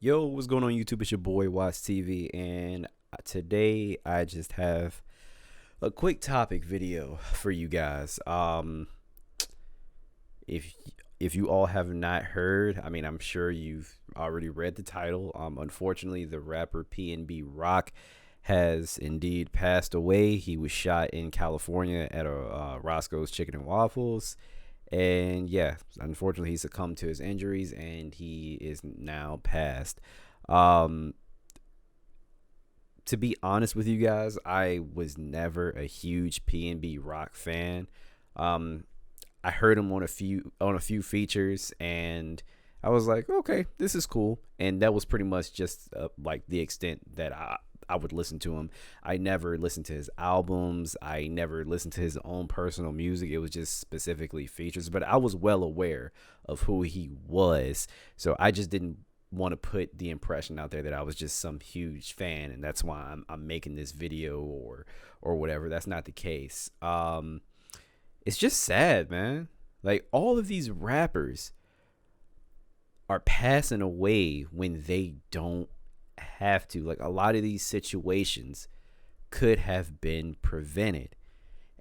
Yo, what's going on YouTube? It's your boy WattsTV, and today I just have a quick topic video for you guys. If if you all have not heard, I'm sure you've already read the title. Unfortunately, the rapper PNB Rock has indeed passed away. He was shot in California at a Roscoe's Chicken and Waffles. And yeah, unfortunately, he succumbed to his injuries and he is now passed. Um, to be honest with you guys, I was never a huge PNB Rock fan. Um, I heard him on a few features, and I was like, okay, this is cool. And that was pretty much just like the extent that I would listen to him. I never listened to his albums. I never listened to his own personal music. It was just specifically features. But I was well aware of who he was, so I just didn't want to put the impression out there that I was just some huge fan, and that's why I'm making this video or whatever. That's not the case. It's just sad, man. Like, all of these rappers are passing away when they don't have to. Like, a lot of these situations could have been prevented.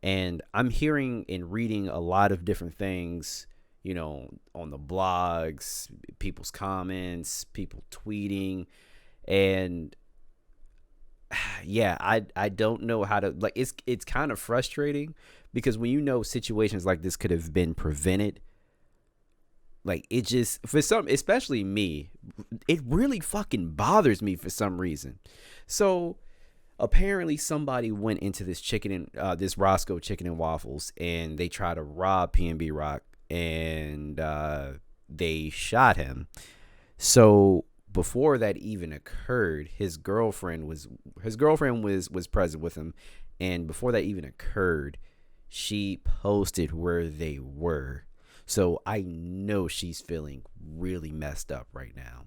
And I'm hearing and reading a lot of different things, on the blogs, people's comments, people tweeting, and yeah, I don't know how to, like, it's kind of frustrating because when situations like this could have been prevented, like, it just, for some, especially me, it really fucking bothers me for some reason. So apparently somebody went into this Roscoe Chicken and Waffles, and they tried to rob PNB Rock, and they shot him. So before that even occurred, his girlfriend was present with him, and before that even occurred, she posted where they were. So I know she's feeling really messed up right now.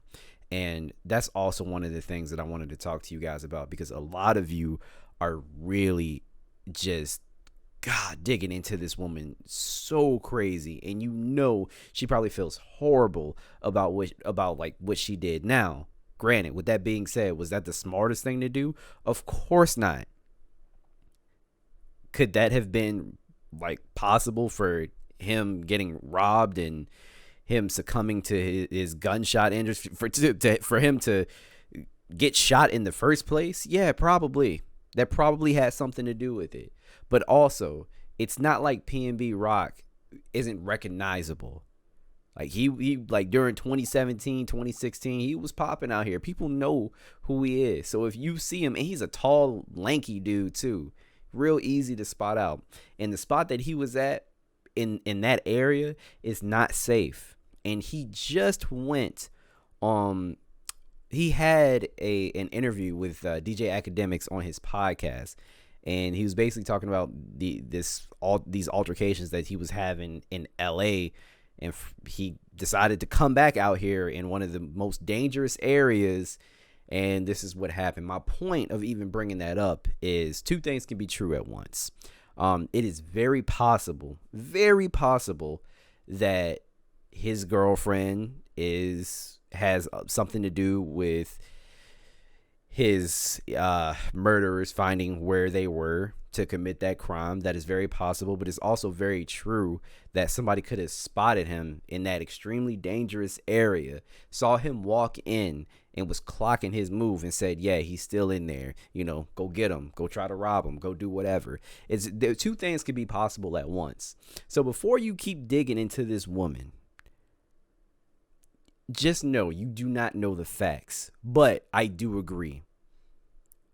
And that's also one of the things that I wanted to talk to you guys about, because a lot of you are really just, God, digging into this woman so crazy, and she probably feels horrible about what she did. Now, granted, with that being said, was that the smartest thing to do? Of course not. Could that have been, like, possible for him getting robbed and him succumbing to his gunshot injuries for him to get shot in the first place? Yeah, probably. That probably has something to do with it. But also, it's not like PNB Rock isn't recognizable. Like, he like, during 2017, 2016, he was popping out here. People know who he is. So if you see him, and he's a tall, lanky dude too, real easy to spot out. And the spot that he was at in that area is not safe. And he just went he had an interview with DJ Academics on his podcast, and he was basically talking about these altercations that he was having in LA, and he decided to come back out here in one of the most dangerous areas, and this is what happened. My point of even bringing that up is two things can be true at once. It is very possible that his girlfriend has something to do with his murderers finding where they were to commit that crime. That is very possible, but it's also very true that somebody could have spotted him in that extremely dangerous area, saw him walk in, and was clocking his move and said, yeah, he's still in there, go get him, go try to rob him, go do whatever. Two things could be possible at once. So before you keep digging into this woman, just know you do not know the facts. But I do agree.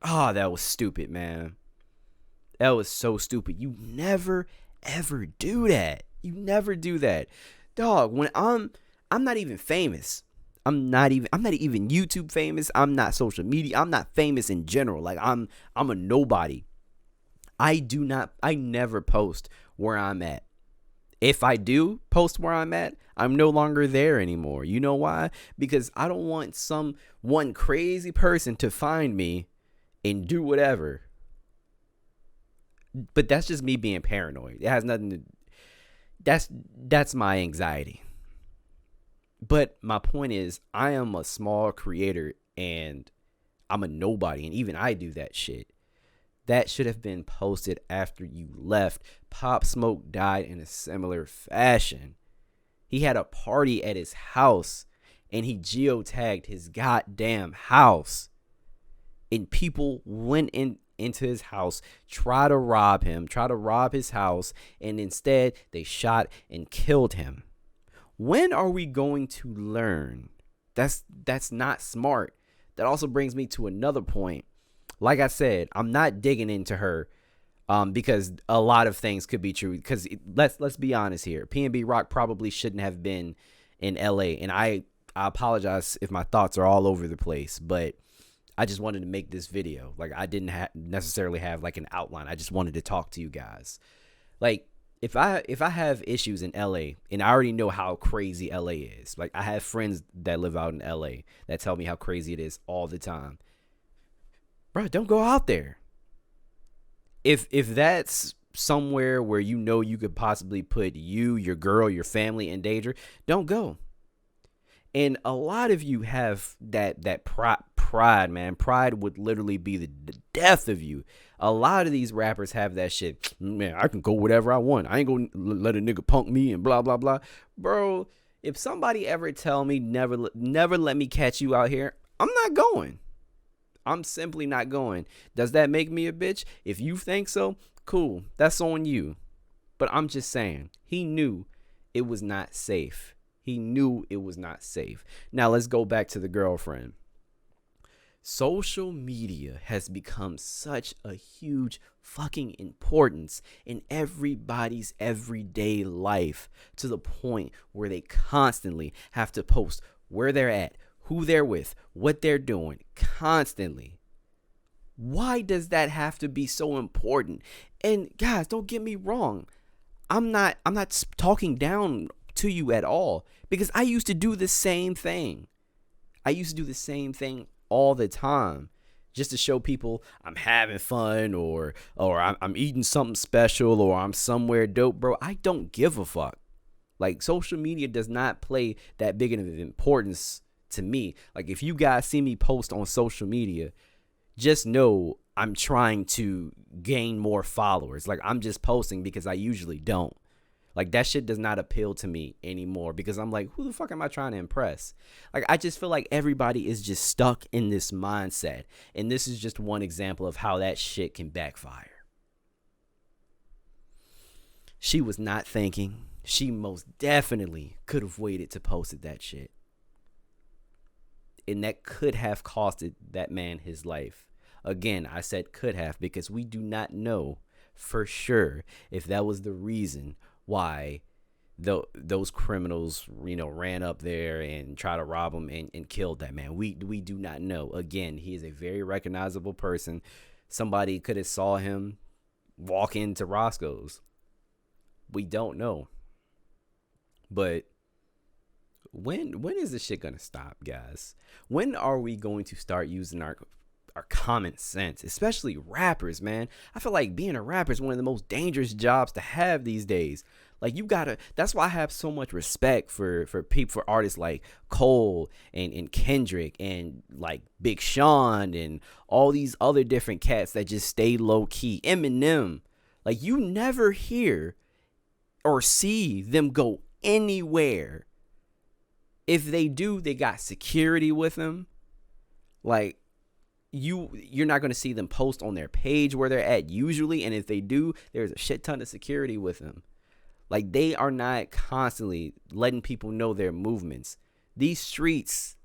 That was stupid, man. That was so stupid. You never ever do that. You never do that. Dog, when I'm not even famous. I'm not even YouTube famous. I'm not social media. I'm not famous in general. Like, I'm a nobody. I never post where I'm at. If I do post where I'm at, I'm no longer there anymore. You know why? Because I don't want one crazy person to find me and do whatever. But that's just me being paranoid. It has nothing to, that's my anxiety. But my point is, I am a small creator and I'm a nobody. And even I do that shit. That should have been posted after you left. Pop Smoke died in a similar fashion. He had a party at his house and he geotagged his goddamn house. And people went into his house, try to rob his house, and instead they shot and killed him. When are we going to learn? That's not smart. That also brings me to another point. Like I said, I'm not digging into her because a lot of things could be true. Because let's be honest here. PNB Rock probably shouldn't have been in LA. And I apologize if my thoughts are all over the place, but I just wanted to make this video. Like, I didn't necessarily have like an outline. I just wanted to talk to you guys. Like, if I have issues in LA, and I already know how crazy LA is. Like, I have friends that live out in LA that tell me how crazy it is all the time. Bro, don't go out there. If that's somewhere where you know you could possibly put you, your girl, your family in danger, don't go. And a lot of you have that pride, man. Pride would literally be the death of you. A lot of these rappers have that shit. Man, I can go whatever I want. I ain't gonna let a nigga punk me and blah, blah, blah. Bro, if somebody ever tell me never let me catch you out here, I'm not going. I'm simply not going. Does that make me a bitch? If you think so, cool. That's on you. But I'm just saying, he knew it was not safe. He knew it was not safe. Now let's go back to the girlfriend. Social media has become such a huge fucking importance in everybody's everyday life to the point where they constantly have to post where they're at, who they're with, what they're doing, constantly. Why does that have to be so important? And guys, don't get me wrong. I'm not talking down to you at all, because I used to do the same thing. I used to do the same thing all the time, just to show people I'm having fun, or I'm eating something special, or I'm somewhere dope. Bro, I don't give a fuck. Like, social media does not play that big of an importance to me. Like, if you guys see me post on social media, just know I'm trying to gain more followers. Like, I'm just posting because I usually don't. Like, that shit does not appeal to me anymore, because I'm like, who the fuck am I trying to impress? Like, I just feel like everybody is just stuck in this mindset. And this is just one example of how that shit can backfire. She was not thinking. She most definitely could have waited to post that shit. And that could have costed that man his life. Again, I said could have, because we do not know for sure if that was the reason why those criminals, ran up there and tried to rob him and killed that man. We do not know. Again, he is a very recognizable person. Somebody could have saw him walk into Roscoe's. We don't know. But when is this shit gonna stop, guys? When are we going to start using our common sense, especially rappers, man? I feel like being a rapper is one of the most dangerous jobs to have these days. Like, you gotta, that's why I have so much respect for people, for artists like Cole and Kendrick and like Big Sean and all these other different cats that just stay low key. Eminem, like, you never hear or see them go anywhere. If they do, they got security with them. Like, you're not going to see them post on their page where they're at usually, and if they do, there's a shit ton of security with them. Like, they are not constantly letting people know their movements. These streets,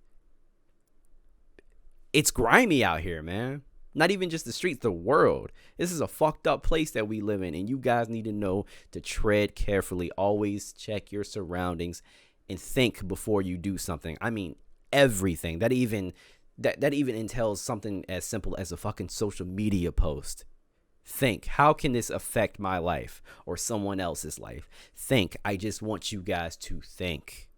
it's grimy out here, man. Not even just the streets, the world. This is a fucked up place that we live in, and you guys need to know to tread carefully. Always check your surroundings and think before you do something. I mean, everything. That even entails something as simple as a fucking social media post. Think, how can this affect my life or someone else's life? Think. I just want you guys to think.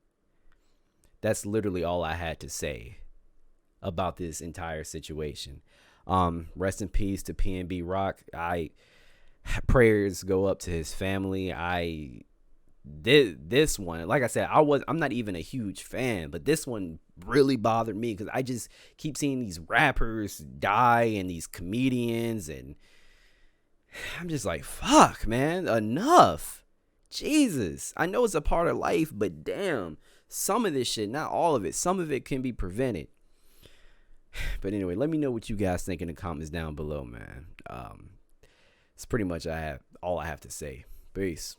That's literally all I had to say about this entire situation. Rest in peace to PNB Rock. Prayers go up to his family. this one, like I said, I'm not even a huge fan, but this one really bothered me because I just keep seeing these rappers die and these comedians, and I'm just like, fuck, man, enough. Jesus, I know it's a part of life, but damn, some of this shit, not all of it, some of it can be prevented. But anyway, let me know what you guys think in the comments down below, man. It's pretty much all I have to say. Peace.